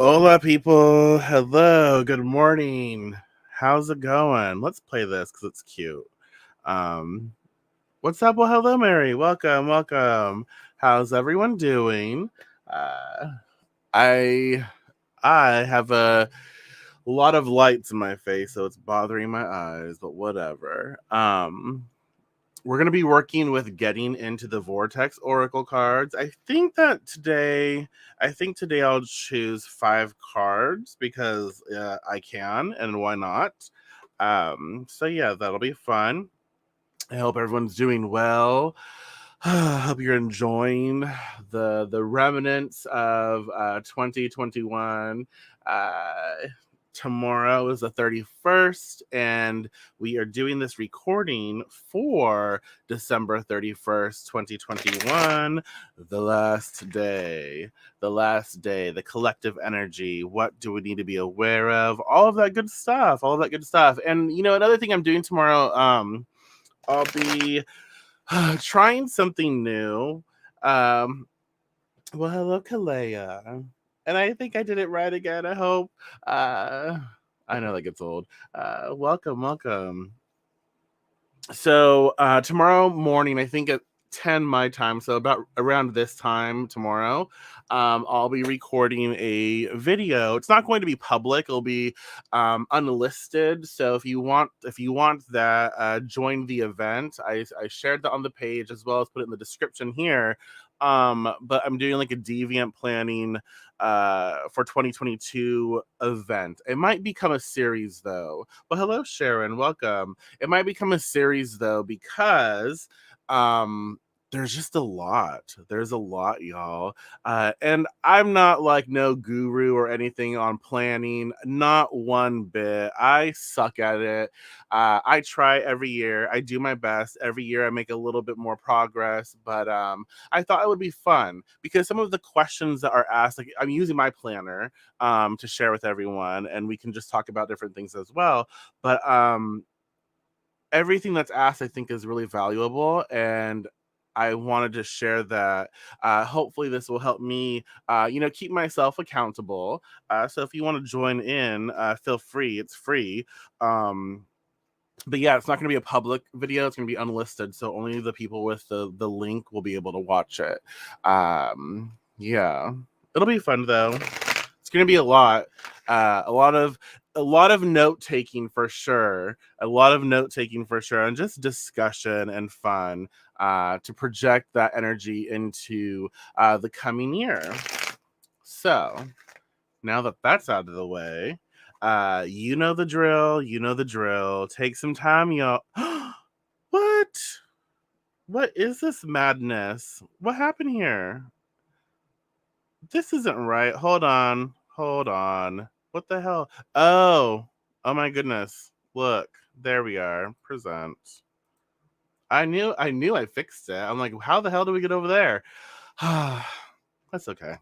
Hola, people. Hello. Good morning. How's it going? Let's play this because it's cute. Um, what's up? Well, hello, Mary. Welcome, welcome. How's everyone doing? Uh, I I have a lot of lights in my face, so it's bothering my eyes. But whatever. We're going to be working with getting into the Vortex Oracle cards. I think today I'll choose 5 cards because I can, and why not? So yeah, that'll be fun. I hope everyone's doing well. I hope you're enjoying the remnants of 2021. Uh, Tomorrow is the 31st, and we are doing this recording for December 31st, 2021, the last day. The last day, the collective energy. What do we need to be aware of? All of that good stuff. All of that good stuff. And another thing I'm doing tomorrow, I'll be trying something new. Um, well, hello, Kalea. And I think I did it right again. I hope. Uh, I know that gets old. Welcome, welcome. So tomorrow morning, I think at 10 my time, so about around this time tomorrow, I'll be recording a video. It's not going to be public; it'll be unlisted. So if you want that, join the event. I shared that on the page as well as put it in the description here. But I'm doing like a deviant planning for 2022 event. It might become a series though. Well, hello, Sharon. Welcome. It might become a series though because um there's just a lot. There's a lot, y'all. And I'm not like no guru or anything on planning, not one bit. I suck at it. I try every year. I do my best. Every year I make a little bit more progress, but I thought it would be fun because some of the questions that are asked, like I'm using my planner to share with everyone, and we can just talk about different things as well. But everything that's asked, I think, is really valuable, and I wanted to share that. Hopefully, this will help me, keep myself accountable. So, if you want to join in, feel free. It's free. Um, but yeah, it's not going to be a public video. It's going to be unlisted, so only the people with the link will be able to watch it. Yeah, it'll be fun though. It's going to be a lot, a lot of note taking for sure. A lot of note taking for sure, and just discussion and fun to project that energy into the coming year. So now that that's out of the way, you know the drill. You know the drill. Take some time, y'all. What? What is this madness? What happened here? This isn't right. Hold on. Hold on. What the hell? Oh. Oh my goodness. Look. There we are. Present. I knew I fixed it. I'm like, how the hell do we get over there? That's okay.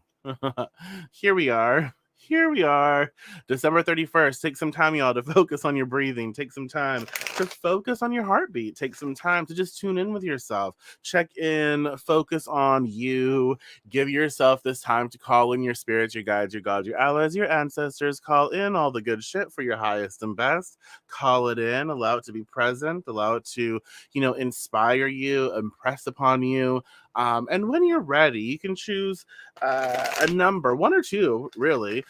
Here we are. Here we are. December 31st. Take some time, y'all, to focus on your breathing. Take some time to focus on your heartbeat. Take some time to just tune in with yourself. Check in, focus on you. Give yourself this time to call in your spirits, your guides, your gods, your allies, your ancestors. Call in all the good shit for your highest and best. Call it in. Allow it to be present. Allow it to, inspire you, impress upon you. And when you're ready, you can choose a number, one or two, really,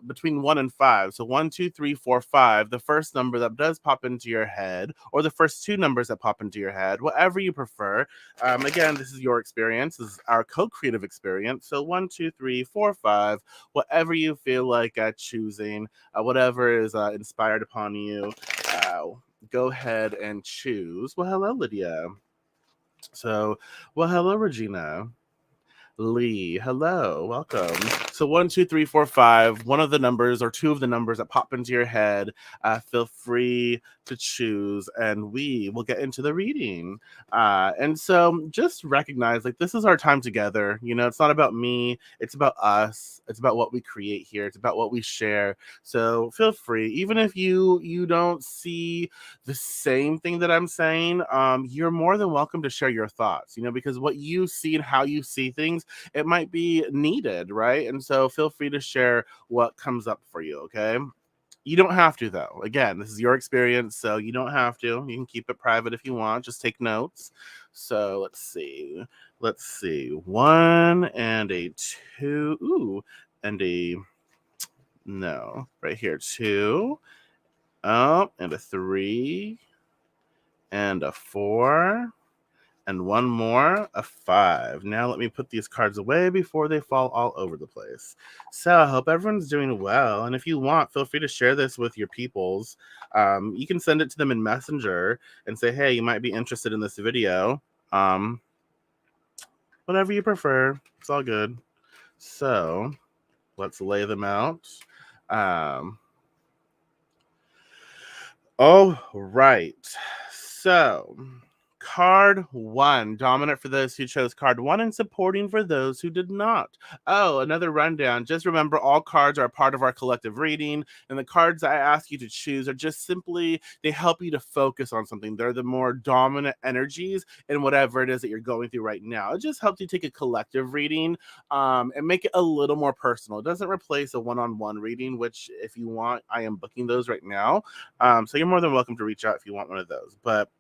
between 1 and 5. So 1, 2, 3, 4, 5. The first number that does pop into your head, or the first two numbers that pop into your head, whatever you prefer. Again, this is your experience. This is our co-creative experience. So 1, 2, 3, 4, 5. Whatever you feel like choosing, whatever is inspired upon you. Go ahead and choose. Well, hello, Lydia. Hello, Regina. Lee, hello, welcome. So 1, 2, 3, 4, 5. One of the numbers or two of the numbers that pop into your head. Feel free to choose, and we will get into the reading. And so just recognize, like, this is our time together. It's not about me. It's about us. It's about what we create here. It's about what we share. So feel free, even if you don't see the same thing that I'm saying. You're more than welcome to share your thoughts. Because what you see and how you see things it might be needed, right? And so feel free to share what comes up for you, okay? You don't have to, though. Again, this is your experience, so you don't have to. You can keep it private if you want. Just take notes. So let's see. Let's see. One and a two. Ooh, and a no. Right here. Two. Oh, and a three. And a four. And one more, a five. Now let me put these cards away before they fall all over the place. So I hope everyone's doing well. And if you want, feel free to share this with your peoples. You can send it to them in Messenger and say, hey, you might be interested in this video. Um, Whatever you prefer. It's all good. So let's lay them out. Um, all right. So card one, dominant for those who chose card one and supporting for those who did not. Oh, another rundown. Just remember all cards are a part of our collective reading, and the cards I ask you to choose are just simply, they help you to focus on something. They're the more dominant energies in whatever it is that you're going through right now. It just helps you take a collective reading and make it a little more personal. It doesn't replace a one-on-one reading, which if you want, I am booking those right now. So you're more than welcome to reach out if you want one of those. But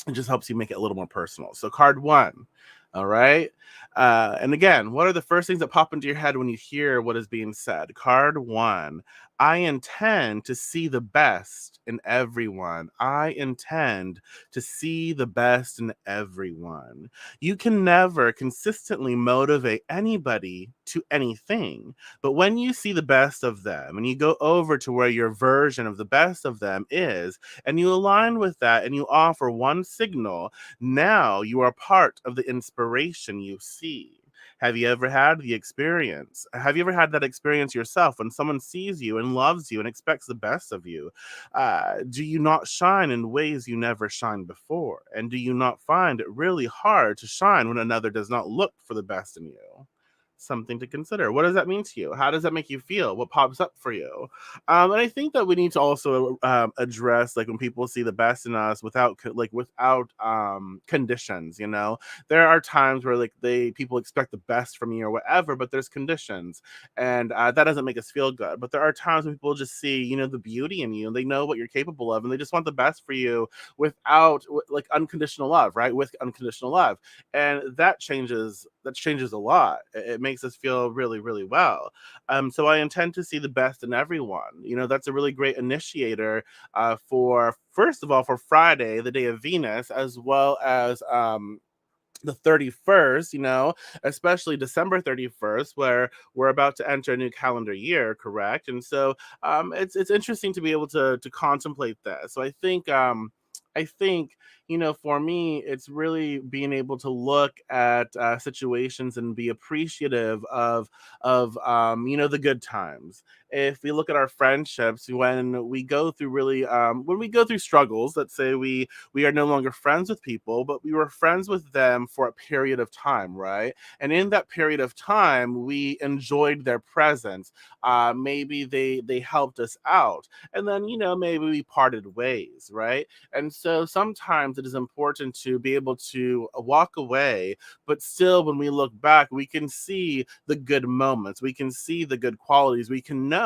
it just helps you make it a little more personal. So card one. All right. And again, what are the first things that pop into your head when you hear what is being said? Card one. I intend to see the best in everyone. I intend to see the best in everyone. You can never consistently motivate anybody to anything, but when you see the best of them and you go over to where your version of the best of them is, and you align with that and you offer one signal, now you are part of the inspiration you see. Have you ever had the experience? Have you ever had that experience yourself when someone sees you and loves you and expects the best of you? Do you not shine in ways you never shined before? And do you not find it really hard to shine when another does not look for the best in you? Something to consider. What does that mean to you? How does that make you feel? What pops up for you? And I think that we need to also address like when people see the best in us without without conditions. You know, there are times where like people expect the best from you or whatever, but there's conditions, and that doesn't make us feel good. But there are times when people just see the beauty in you, and they know what you're capable of, and they just want the best for you without like unconditional love, right? With unconditional love, and that changes. That changes a lot. It makes us feel really, really well. So I intend to see the best in everyone. That's a really great initiator for, first of all, for Friday, the day of Venus, as well as the 31st, especially December 31st, where we're about to enter a new calendar year, correct? And so it's interesting to be able to contemplate that. So I think for me, it's really being able to look at situations and be appreciative of the good times. If we look at our friendships, when we go through when we go through struggles, let's say we are no longer friends with people, but we were friends with them for a period of time, right? And in that period of time, we enjoyed their presence. Maybe they helped us out, and then maybe we parted ways, right? And so sometimes it is important to be able to walk away, but still, when we look back, we can see the good moments, we can see the good qualities, we can know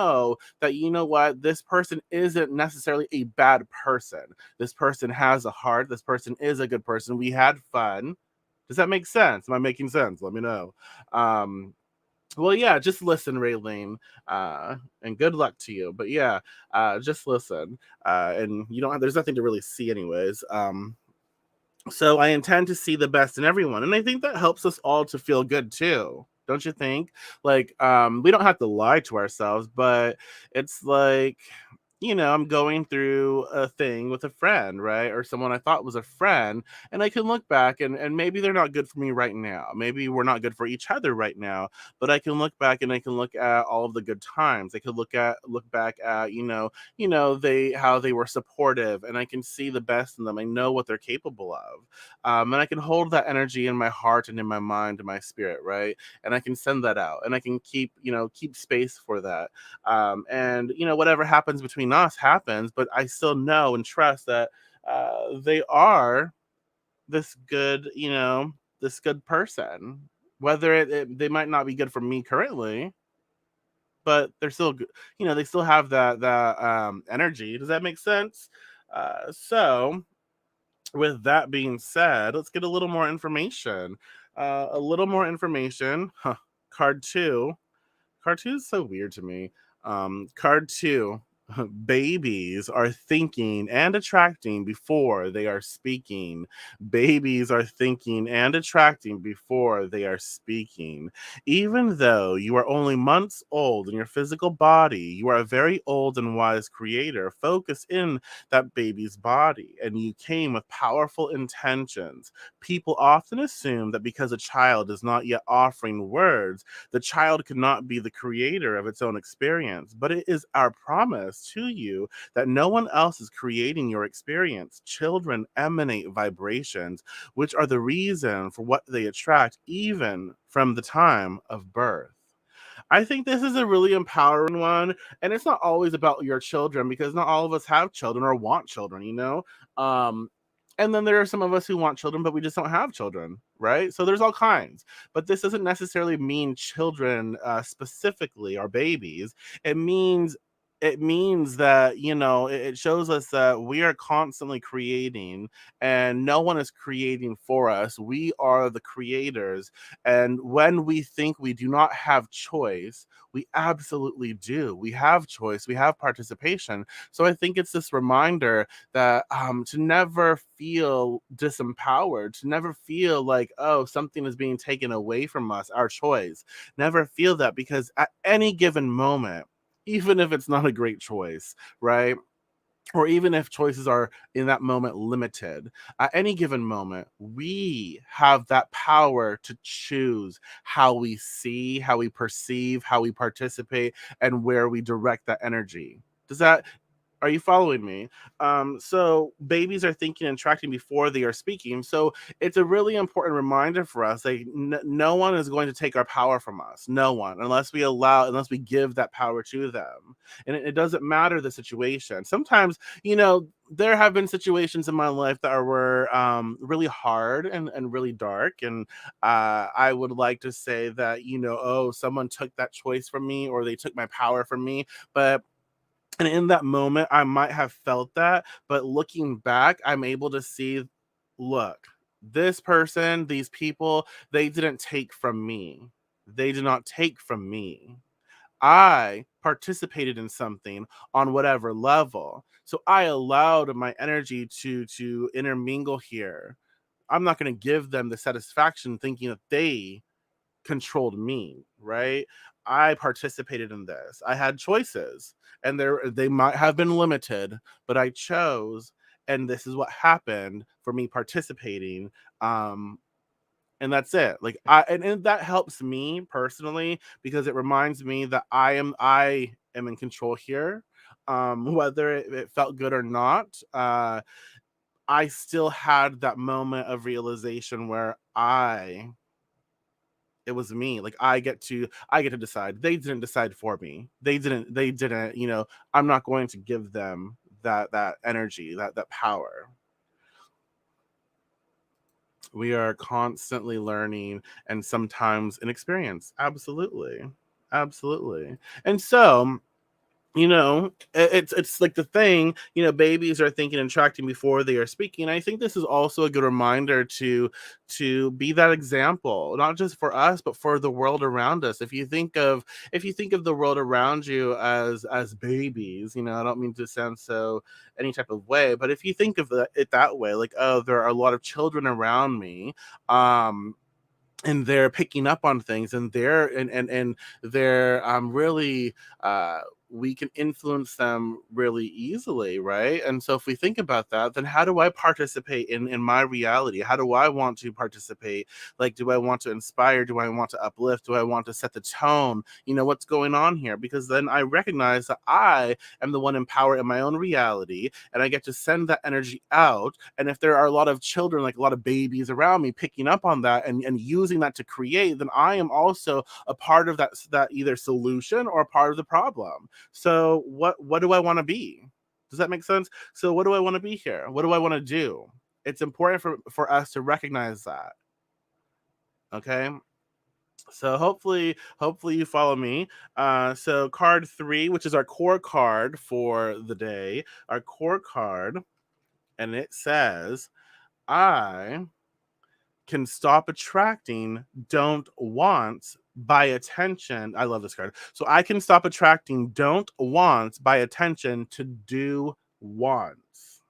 that what, this person isn't necessarily a bad person. This person has a heart. This person is a good person. We had fun. Does that make sense? Am I making sense? Let me know. Um, well, yeah, just listen, Raylene, and good luck to you. But yeah, just listen, and you don't have. There's nothing to really see, anyways. So I intend to see the best in everyone, and I think that helps us all to feel good too. Don't you think? Like, we don't have to lie to ourselves, but it's like, I'm going through a thing with a friend, right? Or someone I thought was a friend, and I can look back and maybe they're not good for me right now. Maybe we're not good for each other right now, but I can look back and I can look at all of the good times. I could look back at, they how they were supportive, and I can see the best in them. I know what they're capable of. And I can hold that energy in my heart and in my mind and my spirit, right? And I can send that out, and I can keep space for that. And whatever happens between us happens, but I still know and trust that they are this good, this good person. Whether they might not be good for me currently, but they're still good. They still have that energy. Does that make sense? So with that being said, let's get a little more information. A little more information. Huh. Card two. Card two is so weird to me. Card two. Babies are thinking and attracting before they are speaking. Babies are thinking and attracting before they are speaking. Even though you are only months old in your physical body, you are a very old and wise creator. Focus in that baby's body, and you came with powerful intentions. People often assume that because a child is not yet offering words, the child could not be the creator of its own experience, but it is our promise to you that no one else is creating your experience. Children emanate vibrations, which are the reason for what they attract, even from the time of birth. I think this is a really empowering one, and it's not always about your children because not all of us have children or want children. Um, and then there are some of us who want children, but we just don't have children, right? So there's all kinds. But this doesn't necessarily mean children specifically or babies. It means that it shows us that we are constantly creating, and no one is creating for us. We are the creators, and when we think we do not have choice, we absolutely do. We have choice, we have participation. So I think it's this reminder that to never feel disempowered, to never feel like, oh, something is being taken away from us, our choice. Never feel that, because at any given moment, even if it's not a great choice, right? Or even if choices are in that moment limited, at any given moment, we have that power to choose how we see, how we perceive, how we participate, and where we direct that energy. Does that Are you following me? So babies are thinking and tracking before they are speaking. So it's a really important reminder for us that no one is going to take our power from us. No one, unless we give that power to them. And it doesn't matter the situation. Sometimes, there have been situations in my life that were really hard and really dark. And I would like to say that, oh, someone took that choice from me, or they took my power from me. But and in that moment, I might have felt that, but looking back, I'm able to see, look, this person, these people, they didn't take from me. They did not take from me. I participated in something on whatever level. So I allowed my energy to intermingle here. I'm not going to give them the satisfaction thinking that they controlled me, right? I participated in this. I had choices, and they might have been limited, but I chose, and this is what happened for me participating. Um and that's it. Like and that helps me personally, because it reminds me that I am in control here. Whether it felt good or not, I still had that moment of realization where I it was me. Like I get to decide. They didn't decide for me. They didn't, I'm not going to give them that energy, that power. We are constantly learning, and sometimes inexperienced. Absolutely. Absolutely. And so, it's like the thing, babies are thinking and tracting before they are speaking. I think this is also a good reminder to be that example, not just for us but for the world around us. If you think of the world around you as babies, I don't mean to sound so any type of way, but if you think of it that way, like, oh, there are a lot of children around me, um and they're picking up on things, and they're really we can influence them really easily, right? And so if we think about that, then how do I participate in my reality? How do I want to participate? Like, do I want to inspire? Do I want to uplift? Do I want to set the tone? What's going on here? Because then I recognize that I am the one in power in my own reality, and I get to send that energy out. And if there are a lot of children, like a lot of babies around me, picking up on that and using that to create, then I am also a part of that either solution or part of the problem. So what do I want to be? Does that make sense? So what do I want to be here? What do I want to do? It's important for us to recognize that. Okay. So hopefully you follow me. So card 3, which is our core card for the day, our core card, and it says, I can stop attracting don't wants by attention. I love this card. So I can stop attracting don't wants by attention to do wants.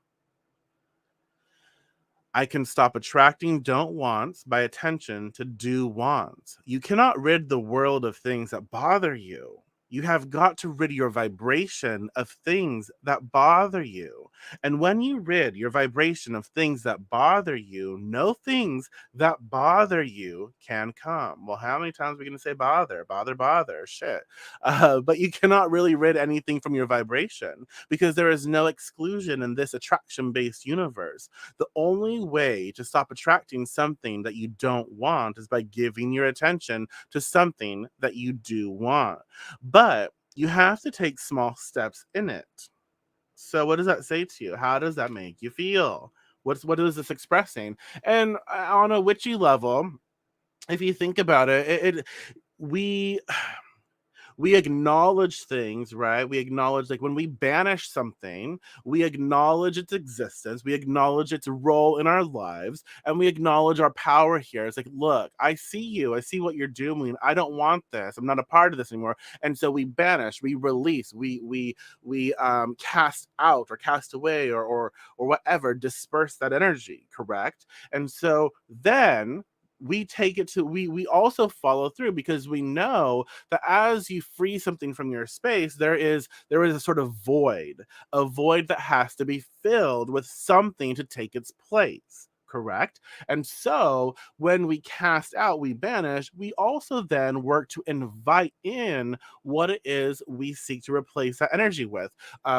I can stop attracting don't wants by attention to do wants. You cannot rid the world of things that bother you. You have got to rid your vibration of things that bother you. And when you rid your vibration of things that bother you, no things that bother you can come. Well, how many times are we going to say bother, bother, bother? Shit. But you cannot really rid anything from your vibration because there is no exclusion in this attraction based universe. The only way to stop attracting something that you don't want is by giving your attention to something that you do want. But you have to take small steps in it. So what does that say to you? How does that make you feel? What is this expressing? And on a witchy level, if you think about it, we we acknowledge things, right? We acknowledge, like when we banish something, we acknowledge its existence, we acknowledge its role in our lives, and we acknowledge our power here. It's like, look, I see you, I see what you're doing. I don't want this. I'm not a part of this anymore. And so we banish, we release, we cast out or cast away or whatever, disperse that energy, correct? And so then we take it to we also follow through because we know that as you free something from your space, there is a sort of void, a void that has to be filled with something to take its place. Correct. And so when we cast out, we banish, we also then work to invite in what it is we seek to replace that energy with.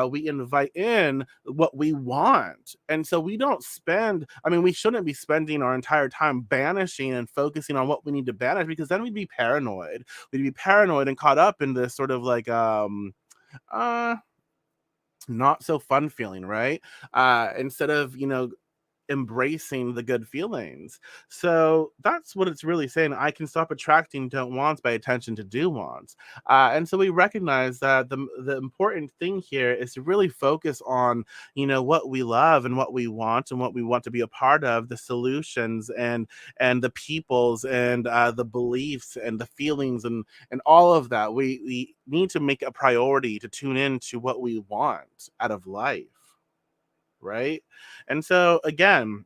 We invite in what we want. And so we don't spend, I mean, we shouldn't be spending our entire time banishing and focusing on what we need to banish because then we'd be paranoid. We'd be paranoid and caught up in this sort of like uh not so fun feeling, right? Instead of, embracing the good feelings. So that's what it's really saying. I can stop attracting don't wants by attention to do wants. And so we recognize that the important thing here is to really focus on, what we love and what we want and what we want to be a part of, the solutions and the peoples and the beliefs and the feelings and all of that. We need to make a priority to tune in to what we want out of life, right? And so again,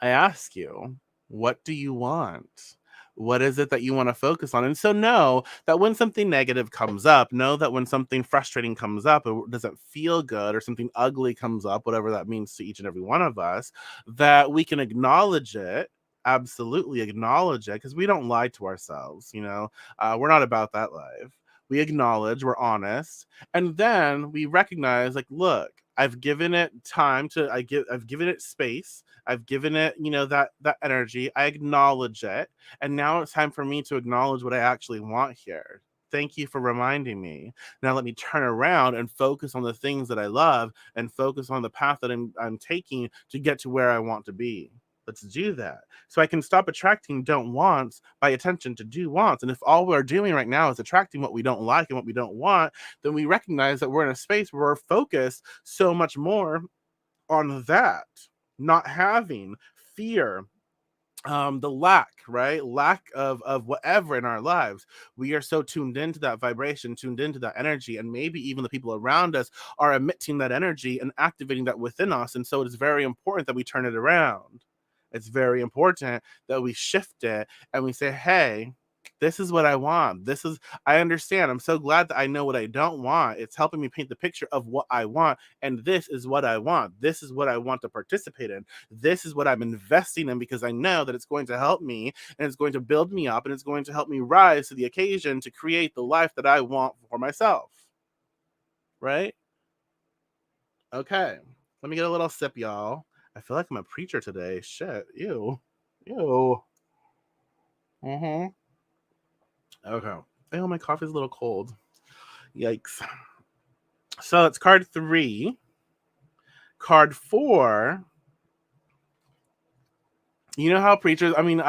I ask you, what do you want? What is it that you want to focus on? And so know that when something negative comes up, know that when something frustrating comes up, or doesn't feel good, or something ugly comes up, whatever that means to each and every one of us, that we can acknowledge it. Absolutely acknowledge it because we don't lie to ourselves. We're not about that life. We acknowledge, we're honest, and then we recognize, like, look, I've given it time to, I've given it space. I've given it, that energy. I acknowledge it. And now it's time for me to acknowledge what I actually want here. Thank you for reminding me. Now let me turn around and focus on the things that I love and focus on the path that I'm taking to get to where I want to be. Let's do that. So I can stop attracting don't wants by attention to do wants. And if all we're doing right now is attracting what we don't like and what we don't want, then we recognize that we're in a space where we're focused so much more on that, not having fear, the lack, right, lack of whatever in our lives. We are so tuned into that vibration, tuned into that energy, and maybe even the people around us are emitting that energy and activating that within us. And so it is very important that we turn it around. It's very important that we shift it and we say, hey, this is what I want. I understand. I'm so glad that I know what I don't want. It's helping me paint the picture of what I want. And this is what I want. This is what I want to participate in. This is what I'm investing in because I know that it's going to help me and it's going to build me up and it's going to help me rise to the occasion to create the life that I want for myself. Right? Okay. Let me get a little sip, y'all. I feel like I'm a preacher today. Shit. Ew. Ew. Mm-hmm. Okay. Oh, my coffee's a little cold. Yikes. So it's card 3. Card 4. You know how preachers, I mean,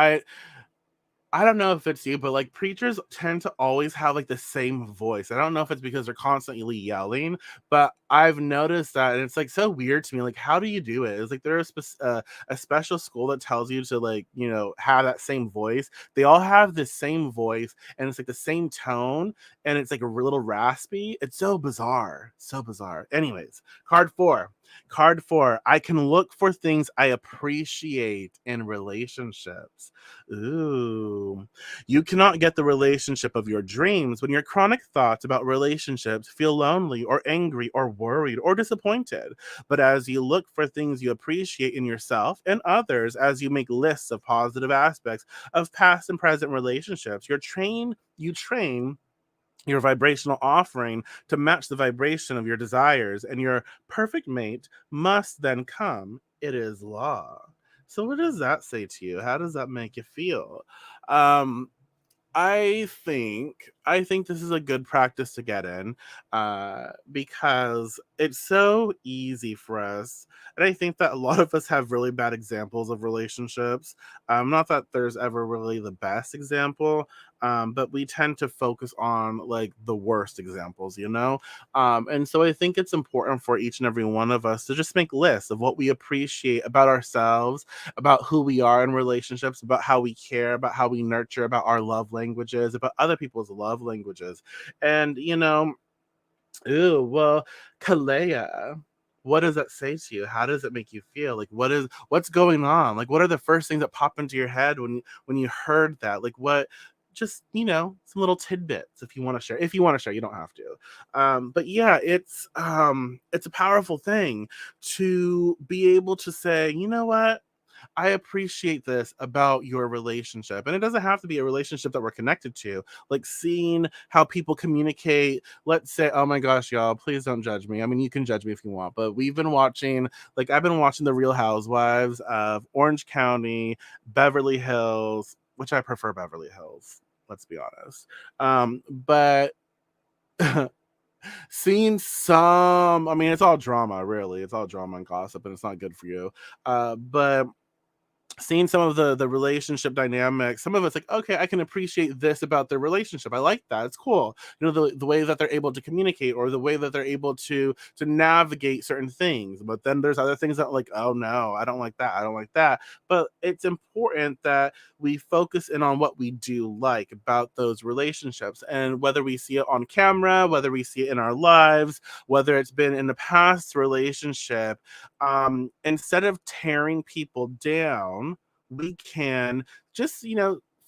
I don't know if it's you, but like preachers tend to always have like the same voice. I don't know if it's because they're constantly yelling, but I've noticed that, and it's like so weird to me. Like, how do you do it? It's like there's a special school that tells you to like have that same voice. They all have the same voice, and it's like the same tone, and it's like a little raspy. It's so bizarre, so bizarre. Anyways, card four. Card four. I can look for things I appreciate in relationships. Ooh. You cannot get the relationship of your dreams when your chronic thoughts about relationships feel lonely or angry or worried or disappointed. But as you look for things you appreciate in yourself and others, as you make lists of positive aspects of past and present relationships, you train your vibrational offering to match the vibration of your desires, and your perfect mate must then come. It is law. So, what does that say to you? How does that make you feel? Um, I think this is a good practice to get in, because it's so easy for us, and I think that a lot of us have really bad examples of relationships. Not that there's ever really the best example, but we tend to focus on like the worst examples. And so I think it's important for each and every one of us to just make lists of what we appreciate about ourselves, about who we are in relationships, about how we care, about how we nurture, about our love languages, about other people's love languages. And, ooh, well, Kalea, what does that say to you? How does it make you feel? Like, what's going on? Like, what are the first things that pop into your head when you heard that? Like, what? Just some little tidbits if you want to share. If you want to share, you don't have to. But yeah, it's a powerful thing to be able to say, you know what? I appreciate this about your relationship. And it doesn't have to be a relationship that we're connected to. Like seeing how people communicate. Let's say, oh my gosh, y'all, please don't judge me. I mean, you can judge me if you want, but I've been watching The Real Housewives of Orange County, Beverly Hills, which I prefer Beverly Hills. Let's be honest. But seeing some, I mean, it's all drama, really. It's all drama and gossip, and it's not good for you. But seeing some of the relationship dynamics, some of it's like, okay, I can appreciate this about their relationship. I like that. It's cool. The way that they're able to communicate, or the way that they're able to navigate certain things. But then there's other things that like, oh no, I don't like that. I don't like that. But it's important that we focus in on what we do like about those relationships, and whether we see it on camera, whether we see it in our lives, whether it's been in the past relationship, instead of tearing people down, we can just,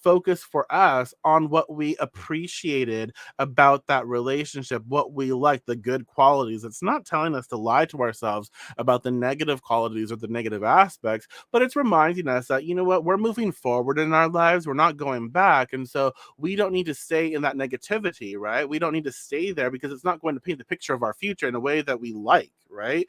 focus for us on what we appreciated about that relationship, what we like, the good qualities. It's not telling us to lie to ourselves about the negative qualities or the negative aspects, but it's reminding us that, you know what, we're moving forward in our lives, we're not going back. And so we don't need to stay in that negativity, right? We don't need to stay there because it's not going to paint the picture of our future in a way that we like, right?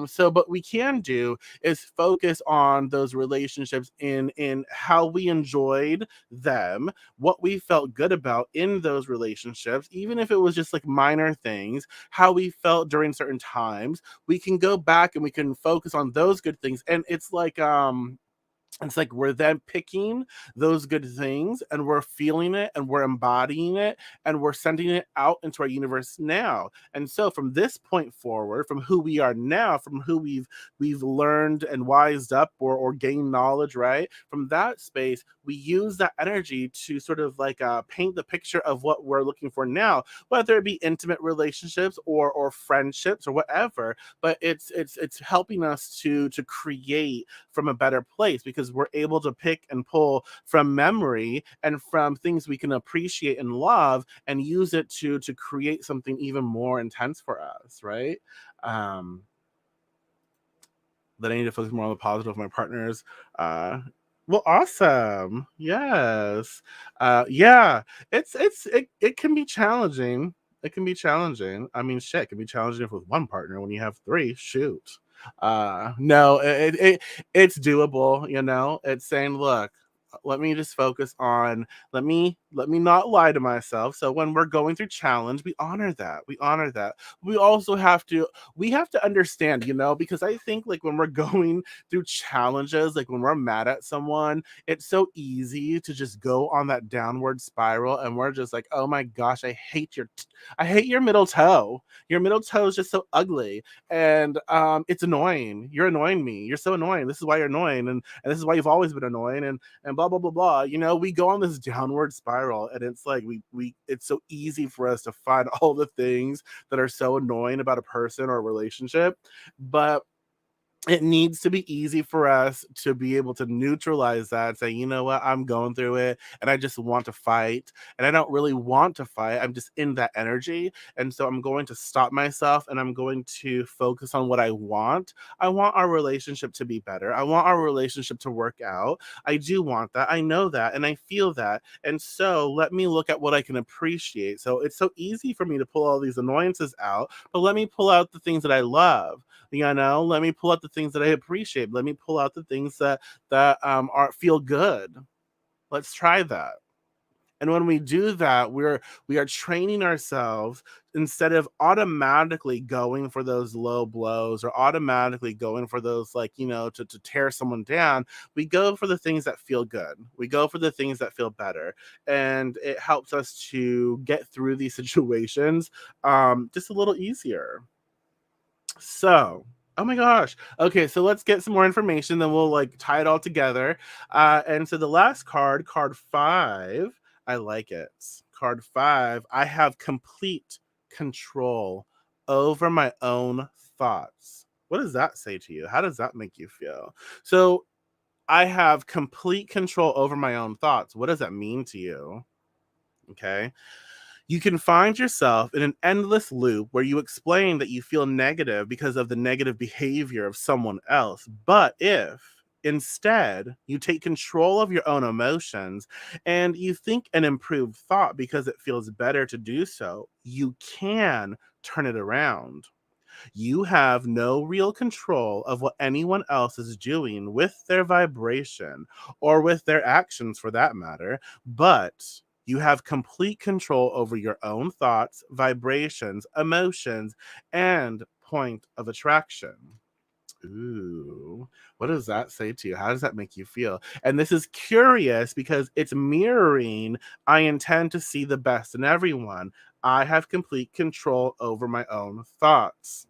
So but we can do is focus on those relationships in how we enjoyed them, what we felt good about in those relationships, even if it was just like minor things, how we felt during certain times. We can go back and we can focus on those good things. And it's like we're then picking those good things, and we're feeling it, and we're embodying it, and we're sending it out into our universe now. And so from this point forward, from who we are now, from who we've learned and wised up, or gained knowledge, right? From that space, we use that energy to sort of like paint the picture of what we're looking for now, whether it be intimate relationships or friendships or whatever. But it's helping us to create from a better place, because we're able to pick and pull from memory and from things we can appreciate and love, and use it to create something even more intense for us, right? um that I need to focus more on the positive of my partners. Uh, well, awesome. Yes. Yeah. It can be challenging. It can be challenging. I mean, shit, it can be challenging with one partner. When you have three, shoot. No, it's doable. It's saying, look, let me just focus on. Let me Let me not lie to myself. So when we're going through challenge, we honor that. We honor that. We also have to understand, because I think like when we're going through challenges, like when we're mad at someone, it's so easy to just go on that downward spiral, and we're just like, "Oh my gosh, I hate your middle toe. Your middle toe is just so ugly." And it's annoying. You're annoying me. You're so annoying. This is why you're annoying, and this is why you've always been annoying, and blah blah blah blah. We go on this downward spiral, and it's like we it's so easy for us to find all the things that are so annoying about a person or a relationship, but it needs to be easy for us to be able to neutralize that, say, you know what, I'm going through it and I just want to fight. And I don't really want to fight. I'm just in that energy. And so I'm going to stop myself and I'm going to focus on what I want. I want our relationship to be better. I want our relationship to work out. I do want that. I know that. And I feel that. And so let me look at what I can appreciate. So it's so easy for me to pull all these annoyances out, but let me pull out the things that I love. Let me pull out the things that I appreciate. Let me pull out the things that are feel good. Let's try that. And when we do that, we are training ourselves, instead of automatically going for those low blows or automatically going for those, like, to tear someone down. We go for the things that feel good. We go for the things that feel better. And it helps us to get through these situations just a little easier. So, oh my gosh. Okay, so let's get some more information, then we'll like tie it all together. And so the last card, card 5, I like it. Card 5, I have complete control over my own thoughts. What does that say to you? How does that make you feel? So, I have complete control over my own thoughts. What does that mean to you? Okay. You can find yourself in an endless loop where you explain that you feel negative because of the negative behavior of someone else. But if instead you take control of your own emotions and you think an improved thought because it feels better to do so, you can turn it around. You have no real control of what anyone else is doing with their vibration or with their actions for that matter, but you have complete control over your own thoughts, vibrations, emotions, and point of attraction. Ooh, what does that say to you? How does that make you feel? And this is curious because it's mirroring, I intend to see the best in everyone. I have complete control over my own thoughts.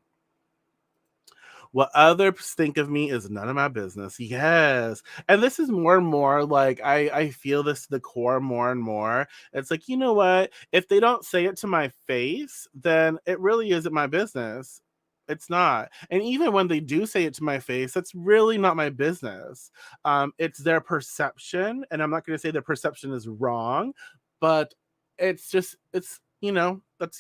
What others think of me is none of my business. Yes. And this is more and more like I feel this to the core more and more. It's like, you know what? If they don't say it to my face, then it really isn't my business. It's not. And even when they do say it to my face, that's really not my business. It's their perception. And I'm not going to say their perception is wrong, but that's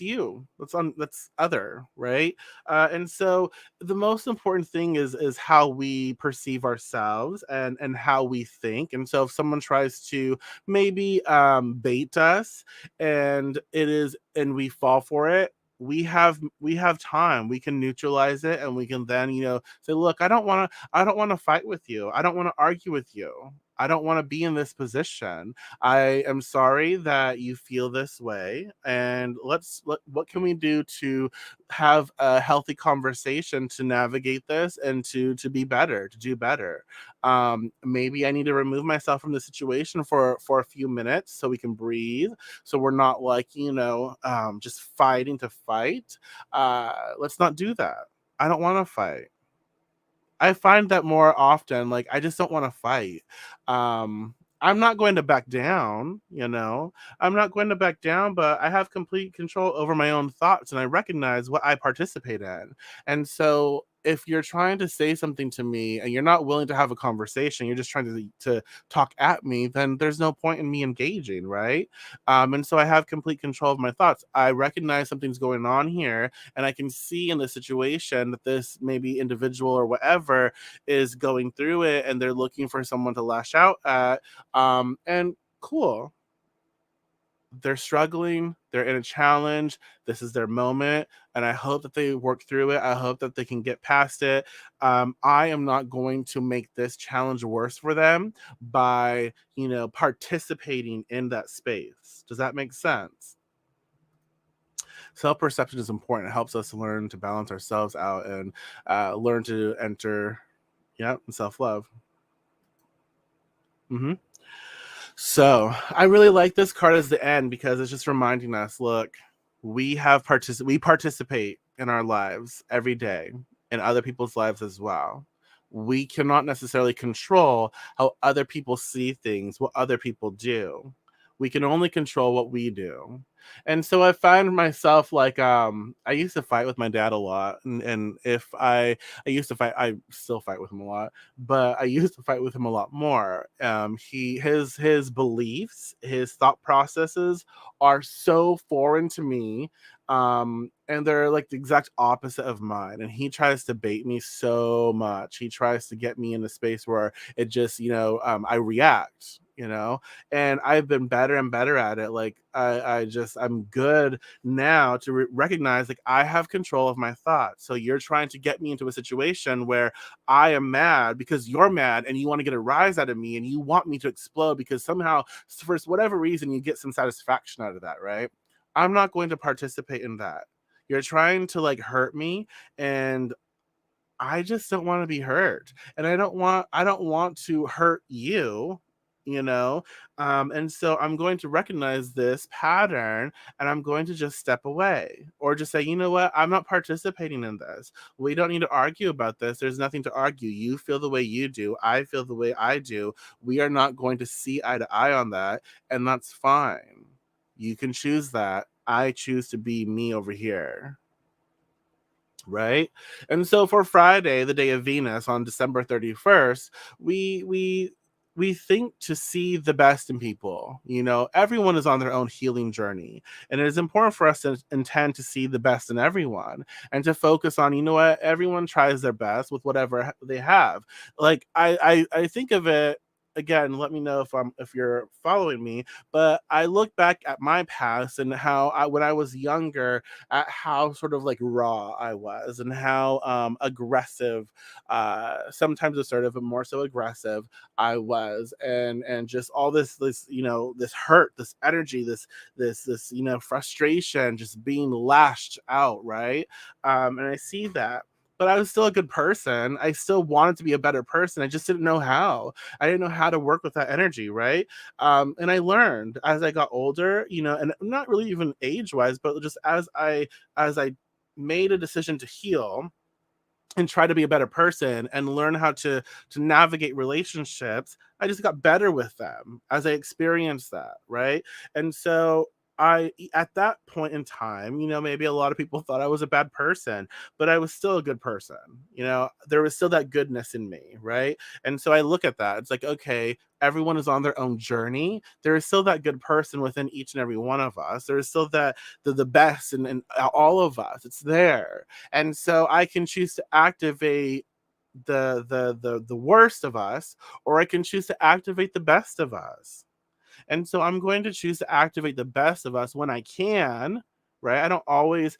you. That's other, right? And so the most important thing is how we perceive ourselves and how we think. And so if someone tries to maybe bait us, and we fall for it, we have time. We can neutralize it, and we can then say, look, I don't want to fight with you. I don't want to argue with you. I don't want to be in this position. I am sorry that you feel this way, and what can we do to have a healthy conversation to navigate this and to be better, to do better. Maybe I need to remove myself from the situation for a few minutes so we can breathe, so we're not like just fighting to fight. Let's not do that. I don't want to fight. I find that more often, like, I just don't wanna fight. I'm not going to back down, I'm not going to back down, but I have complete control over my own thoughts, and I recognize what I participate in. And so, if you're trying to say something to me and you're not willing to have a conversation, you're just trying to talk at me, then there's no point in me engaging, right? And so I have complete control of my thoughts. I recognize something's going on here, and I can see in the situation that this maybe individual or whatever is going through it, and they're looking for someone to lash out at. And cool. they're struggling, they're in a challenge, this is their moment, and I hope that they work through it. I hope that they can get past it. I am not going to make this challenge worse for them by, participating in that space. Does that make sense? Self perception is important. It helps us learn to balance ourselves out and learn to enter, yeah, self love. Hmm. So I really like this card as the end because it's just reminding us, look, we participate in our lives every day, in other people's lives as well. We cannot necessarily control how other people see things, what other people do. We can only control what we do. And so I find myself like I used to fight with my dad a lot, and if I used to fight, I still fight with him a lot, but I used to fight with him a lot more. His beliefs, his thought processes are so foreign to me, and they're like the exact opposite of mine. And he tries to bait me so much. He tries to get me in a space where it just, I react. And I've been better and better at it. Like I'm good now to recognize like I have control of my thoughts. So you're trying to get me into a situation where I am mad because you're mad and you want to get a rise out of me and you want me to explode because somehow, for whatever reason, you get some satisfaction out of that, right? I'm not going to participate in that. You're trying to like hurt me, and I just don't want to be hurt. And I don't want to hurt you, you know? And so I'm going to recognize this pattern and I'm going to just step away or just say, you know what? I'm not participating in this. We don't need to argue about this. There's nothing to argue. You feel the way you do. I feel the way I do. We are not going to see eye to eye on that. And that's fine. You can choose that. I choose to be me over here, right? And so for Friday, the day of Venus on December 31st, we think to see the best in people. Everyone is on their own healing journey, and it is important for us to intend to see the best in everyone and to focus on, what, everyone tries their best with whatever they have. Like I think of it again, let me know if you're following me, but I look back at my past and how when I was younger, at how sort of like raw I was and how aggressive, sometimes assertive, but more so aggressive I was, and just all this this hurt, this energy, this frustration, just being lashed out, right? And I see that. But I was still a good person. I still wanted to be a better person. I just didn't know how. I didn't know how to work with that energy, right? And I learned as I got older, and not really even age wise, but just as I made a decision to heal and try to be a better person and learn how to navigate relationships, I just got better with them as I experienced that, right? And so I, at that point in time, maybe a lot of people thought I was a bad person, but I was still a good person. There was still that goodness in me, right? And so I look at that. It's like, okay, everyone is on their own journey. There is still that good person within each and every one of us. There is still that the best in all of us. It's there. And so I can choose to activate the worst of us, or I can choose to activate the best of us. And so I'm going to choose to activate the best of us when I can, right? I don't always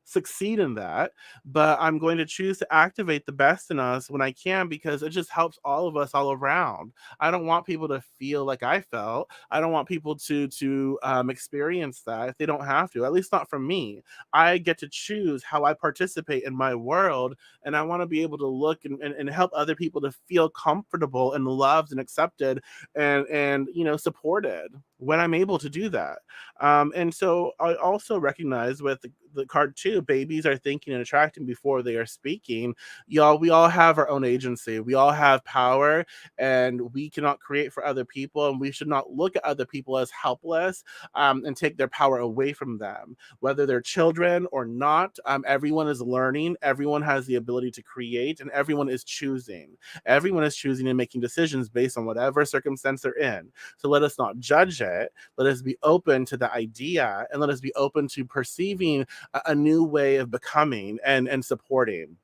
succeed in that, but I'm going to choose to activate the best in us when I can because it just helps all of us all around. I don't want people to feel like I felt. I don't want people to experience that if they don't have to, at least not from me. I get to choose how I participate in my world, and I want to be able to look and help other people to feel comfortable and loved and accepted and supported when I'm able to do that. And so I also recognize with the card too, babies are thinking and attracting before they are speaking. Y'all, we all have our own agency. We all have power, and we cannot create for other people, and we should not look at other people as helpless, and take their power away from them, whether they're children or not. Everyone is learning. Everyone has the ability to create, and everyone is choosing. Everyone is choosing and making decisions based on whatever circumstance they're in. So let us not judge it. Let us be open to the idea, and let us be open to perceiving a new way of becoming and supporting.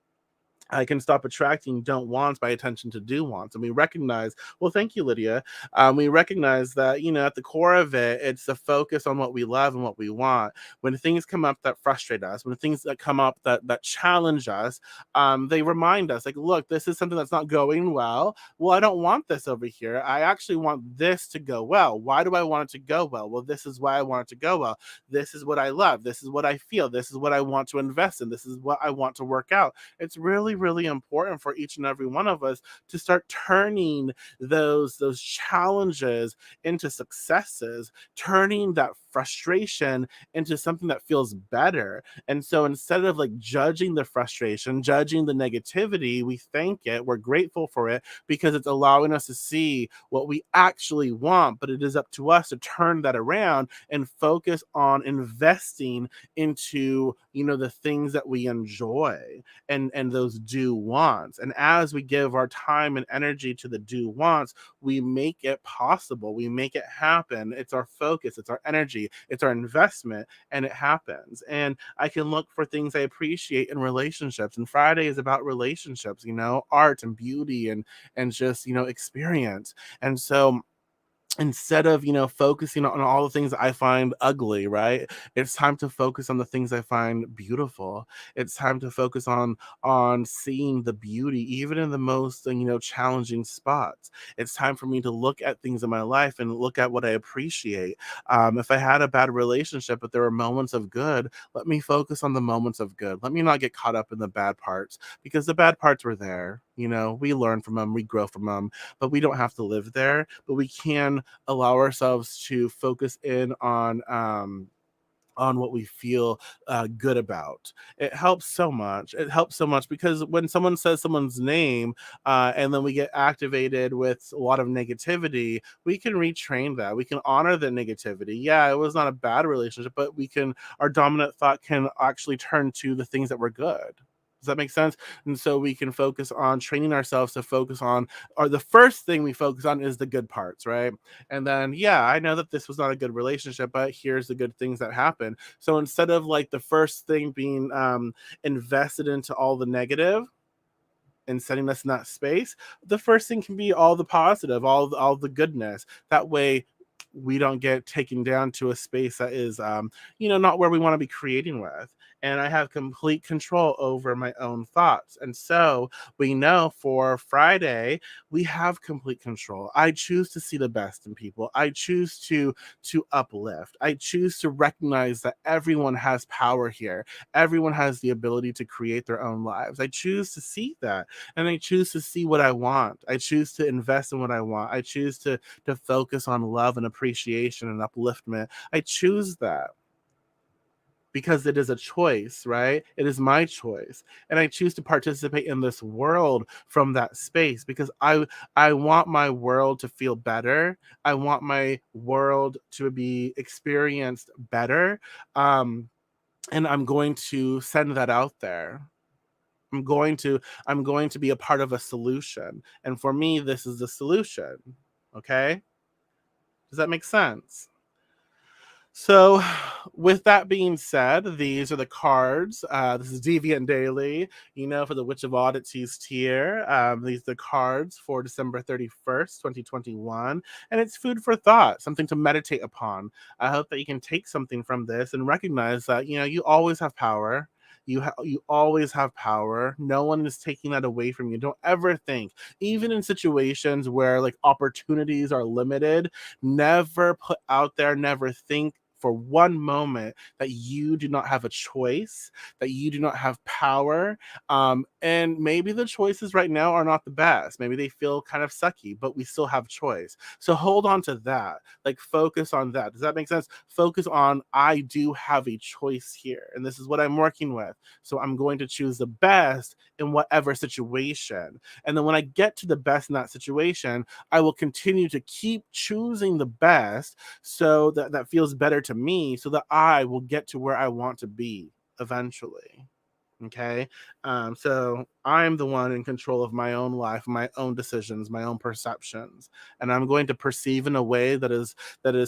I can stop attracting don't wants by attention to do wants. And we recognize, well, thank you, Lydia. We recognize that, at the core of it, it's the focus on what we love and what we want. When things come up that frustrate us, when things that come up that challenge us, they remind us, like, look, this is something that's not going well. Well, I don't want this over here. I actually want this to go well. Why do I want it to go well? Well, this is why I want it to go well. This is what I love. This is what I feel. This is what I want to invest in. This is what I want to work out. It's really, really important for each and every one of us to start turning those challenges into successes, turning that frustration into something that feels better. And so instead of like judging the frustration, judging the negativity, we thank it, we're grateful for it because it's allowing us to see what we actually want. But it is up to us to turn that around and focus on investing into, the things that we enjoy and those do wants. And as we give our time and energy to the do wants, we make it possible. We make it happen. It's our focus, it's our energy, it's our investment, and it happens. And I can look for things I appreciate in relationships. And Friday is about relationships, art and beauty and just, experience. And so instead of focusing on all the things I find ugly, right, it's time to focus on the things I find beautiful. It's time to focus on seeing the beauty even in the most challenging spots. It's time for me to look at things in my life and look at what I appreciate. If I had a bad relationship but there were moments of good, let me focus on the moments of good. Let me not get caught up in the bad parts, because the bad parts were there. We learn from them, we grow from them, but we don't have to live there. But we can allow ourselves to focus in on what we feel good about. It helps so much. It helps so much because when someone says someone's name and then we get activated with a lot of negativity, we can retrain that. We can honor the negativity. Yeah, it was not a bad relationship, but our dominant thought can actually turn to the things that were good. Does that make sense? And so we can focus on training ourselves to focus on, or the first thing we focus on is the good parts, right? And then, yeah, I know that this was not a good relationship, but here's the good things that happen. So instead of like the first thing being invested into all the negative and setting us in that space, the first thing can be all the positive, all the goodness. That way, we don't get taken down to a space that is, not where we want to be creating with. And I have complete control over my own thoughts. And so we know for Friday, we have complete control. I choose to see the best in people. I choose to uplift. I choose to recognize that everyone has power here. Everyone has the ability to create their own lives. I choose to see that, and I choose to see what I want. I choose to invest in what I want. I choose to focus on love and appreciation and upliftment. I choose that because it is a choice, right? It is my choice. And I choose to participate in this world from that space because I want my world to feel better. I want my world to be experienced better. Um and I'm going to send that out there. I'm going to be a part of a solution. And for me, this is the solution. Okay? Does that make sense? So, with that being said, these are the cards. This is Deviant Daily, for the Witch of Oddities tier. These are the cards for December 31st, 2021. And it's food for thought, something to meditate upon. I hope that you can take something from this and recognize that, you always have power. You always have power. No one is taking that away from you. Don't ever think, even in situations where like opportunities are limited, never put out there, never think for one moment that you do not have a choice, that you do not have power. And maybe the choices right now are not the best. Maybe they feel kind of sucky, but we still have choice. So hold on to that. Like focus on that. Does that make sense? Focus on, I do have a choice here, and this is what I'm working with. So I'm going to choose the best in whatever situation. And then when I get to the best in that situation, I will continue to keep choosing the best so that that feels better to me so that I will get to where I want to be eventually. Okay. So I'm the one in control of my own life, my own decisions, my own perceptions. And I'm going to perceive in a way that is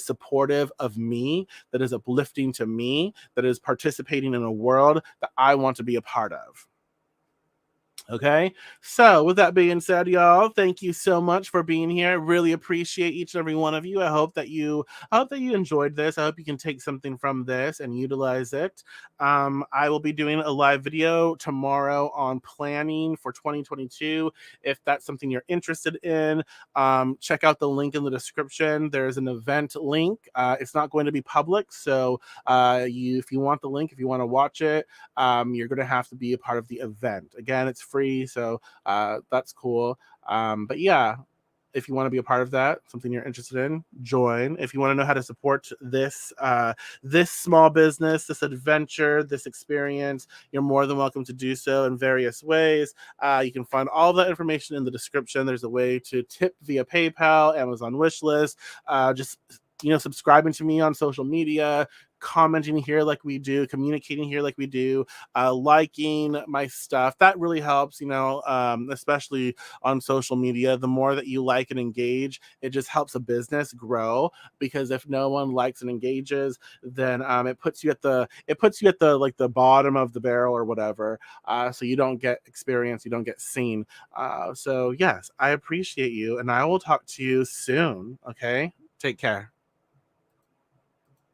supportive of me, that is uplifting to me, that is participating in a world that I want to be a part of. Okay. So, with that being said, y'all, thank you so much for being here. Really appreciate each and every one of you. I hope that you enjoyed this. I hope you can take something from this and utilize it. I will be doing a live video tomorrow on planning for 2022. If that's something you're interested in, check out the link in the description. There's an event link. It's not going to be public, so if you want the link, if you want to watch it, you're going to have to be a part of the event. Again, it's free, so that's cool. But yeah, if you want to be a part of that, something you're interested in, join. If you want to know how to support this small business, this adventure, this experience, you're more than welcome to do so in various ways. You can find all that information in the description. There's a way to tip via PayPal, Amazon wishlist, just subscribing to me on social media, commenting here like we do, communicating here like we do, liking my stuff. That really helps, especially on social media. The more that you like and engage, it just helps a business grow, because if no one likes and engages, then it puts you at the like the bottom of the barrel or whatever. So you don't get experience, you don't get seen. So yes, I appreciate you, and I will talk to you soon. Okay, take care.